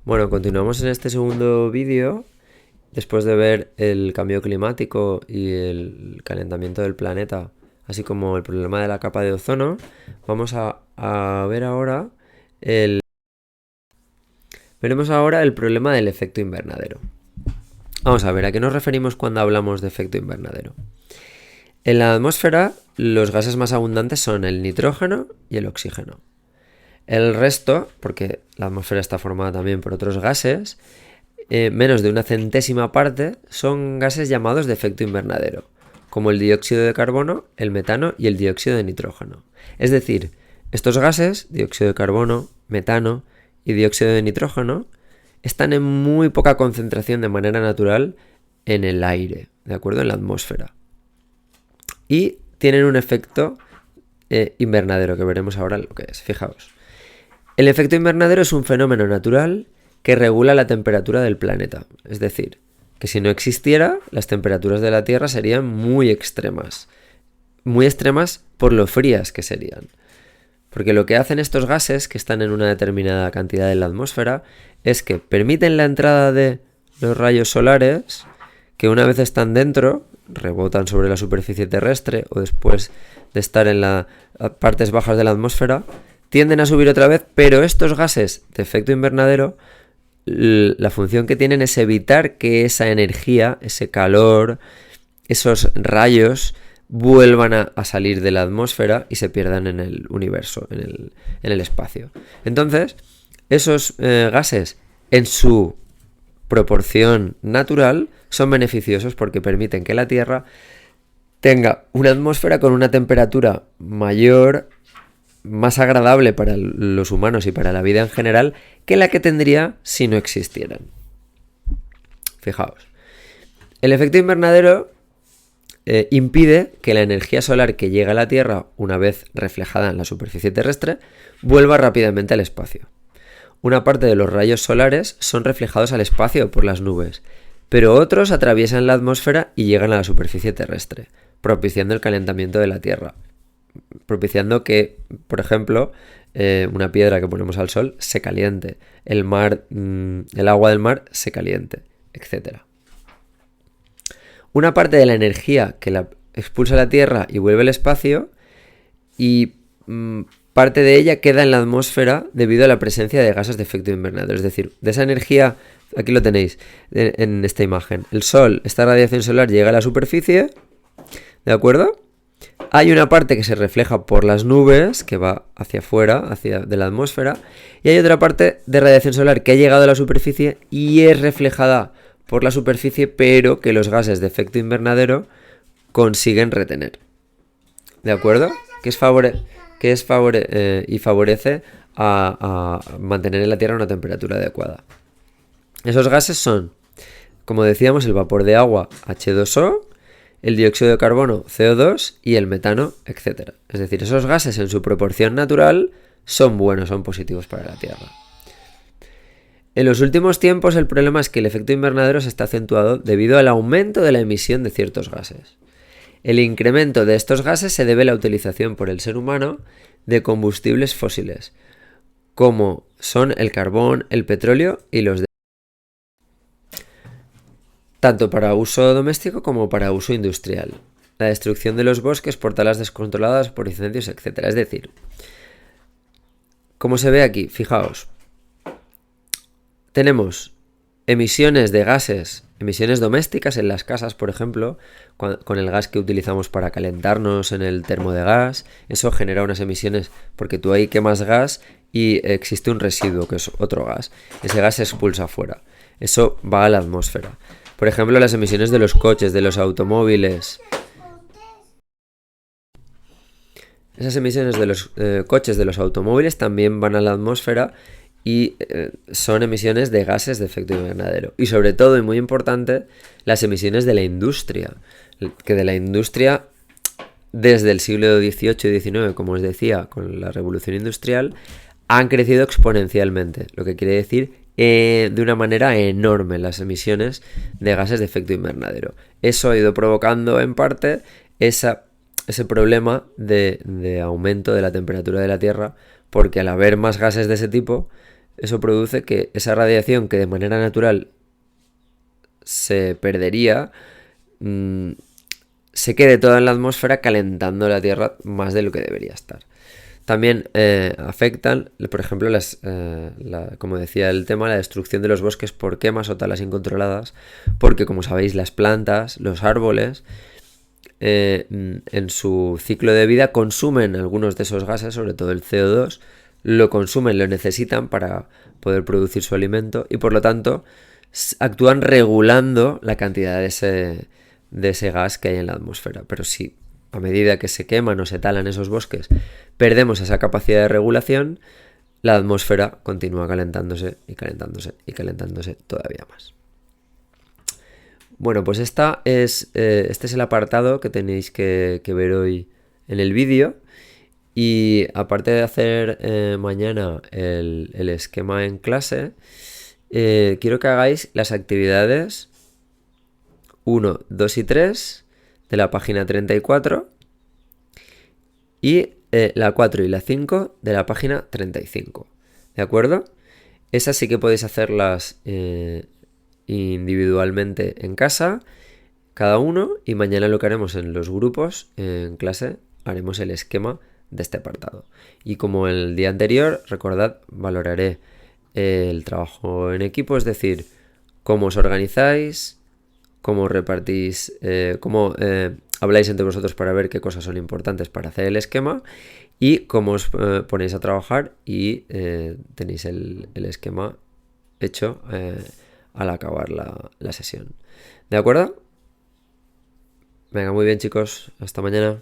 Bueno, continuamos en este segundo vídeo. Después de ver el cambio climático y el calentamiento del planeta, así como el problema de la capa de ozono, vamos a ver ahora veremos ahora el problema del efecto invernadero. Vamos a ver, ¿a qué nos referimos cuando hablamos de efecto invernadero? En la atmósfera, los gases más abundantes son el nitrógeno y el oxígeno. El resto, porque la atmósfera está formada también por otros gases, menos de una centésima parte son gases llamados de efecto invernadero, como el dióxido de carbono, el metano y el dióxido de nitrógeno. Es decir, estos gases, dióxido de carbono, metano y dióxido de nitrógeno, están en muy poca concentración de manera natural en el aire, ¿de acuerdo? En la atmósfera. Y tienen un efecto invernadero, que veremos ahora lo que es. Fijaos. El efecto invernadero es un fenómeno natural que regula la temperatura del planeta. Es decir, que si no existiera, las temperaturas de la Tierra serían muy extremas. Muy extremas por lo frías que serían. Porque lo que hacen estos gases, que están en una determinada cantidad en la atmósfera, es que permiten la entrada de los rayos solares, que una vez están dentro, rebotan sobre la superficie terrestre o después de estar en las partes bajas de la atmósfera, tienden a subir otra vez, pero estos gases de efecto invernadero, la función que tienen es evitar que esa energía, ese calor, esos rayos vuelvan a salir de la atmósfera y se pierdan en el universo, en el espacio. Entonces, esos gases en su proporción natural son beneficiosos porque permiten que la Tierra tenga una atmósfera con una temperatura mayor, más agradable para los humanos y para la vida en general que la que tendría si no existieran. Fijaos, el efecto invernadero impide que la energía solar que llega a la Tierra, una vez reflejada en la superficie terrestre, vuelva rápidamente al espacio. Una parte de los rayos solares son reflejados al espacio por las nubes, pero otros atraviesan la atmósfera y llegan a la superficie terrestre, propiciando el calentamiento de la Tierra. Propiciando que, por ejemplo, una piedra que ponemos al sol se caliente, el agua del mar se caliente, etc. Una parte de la energía que la expulsa la Tierra y vuelve al espacio, y parte de ella queda en la atmósfera debido a la presencia de gases de efecto invernadero. Es decir, de esa energía, aquí lo tenéis en esta imagen, el sol, esta radiación solar llega a la superficie, ¿de acuerdo? Hay una parte que se refleja por las nubes, que va hacia afuera, de la atmósfera, y hay otra parte de radiación solar que ha llegado a la superficie y es reflejada por la superficie, pero que los gases de efecto invernadero consiguen retener. ¿De acuerdo? Y favorece a mantener en la Tierra una temperatura adecuada. Esos gases son, como decíamos, el vapor de agua, H2O, el dióxido de carbono, CO2, y el metano, etc. Es decir, esos gases en su proporción natural son buenos, son positivos para la Tierra. En los últimos tiempos el problema es que el efecto invernadero se está acentuado debido al aumento de la emisión de ciertos gases. El incremento de estos gases se debe a la utilización por el ser humano de combustibles fósiles, como son el carbón, el petróleo y los tanto para uso doméstico como para uso industrial. La destrucción de los bosques por talas descontroladas, por incendios, etc. Es decir, como se ve aquí, fijaos, tenemos emisiones de gases, emisiones domésticas en las casas, por ejemplo, con el gas que utilizamos para calentarnos en el termo de gas. Eso genera unas emisiones porque tú ahí quemas gas y existe un residuo que es otro gas. Ese gas se expulsa afuera. Eso va a la atmósfera. Por ejemplo, las emisiones de los coches, de los automóviles. Esas emisiones de los coches, de los automóviles, también van a la atmósfera y son emisiones de gases de efecto invernadero. Y sobre todo, y muy importante, las emisiones de la industria. Que de la industria, desde el siglo XVIII y XIX, como os decía, con la revolución industrial, han crecido exponencialmente. Lo que quiere decir de una manera enorme las emisiones de gases de efecto invernadero. Eso ha ido provocando en parte ese problema de aumento de la temperatura de la Tierra, porque al haber más gases de ese tipo, eso produce que esa radiación que de manera natural se perdería, se quede toda en la atmósfera calentando la Tierra más de lo que debería estar. También afectan, por ejemplo, como decía el tema, la destrucción de los bosques por quemas o talas incontroladas, porque como sabéis las plantas, los árboles, en su ciclo de vida consumen algunos de esos gases, sobre todo el CO2, lo consumen, lo necesitan para poder producir su alimento y por lo tanto actúan regulando la cantidad de ese gas que hay en la atmósfera. Pero si a medida que se queman o se talan esos bosques perdemos esa capacidad de regulación, la atmósfera continúa calentándose y calentándose y calentándose todavía más. Bueno, pues este es el apartado que tenéis que ver hoy en el vídeo. Y aparte de hacer mañana el esquema en clase, quiero que hagáis las actividades 1, 2 y 3 de la página 34 y la 4 y la 5 de la página 35. ¿De acuerdo? Esas sí que podéis hacerlas individualmente en casa, cada uno, y mañana lo que haremos en los grupos, en clase, haremos el esquema de este apartado. Y como el día anterior, recordad, valoraré el trabajo en equipo, es decir, cómo os organizáis, cómo repartís, cómo habláis entre vosotros para ver qué cosas son importantes para hacer el esquema y cómo os ponéis a trabajar y tenéis el esquema hecho al acabar la sesión. ¿De acuerdo? Venga, muy bien chicos, hasta mañana.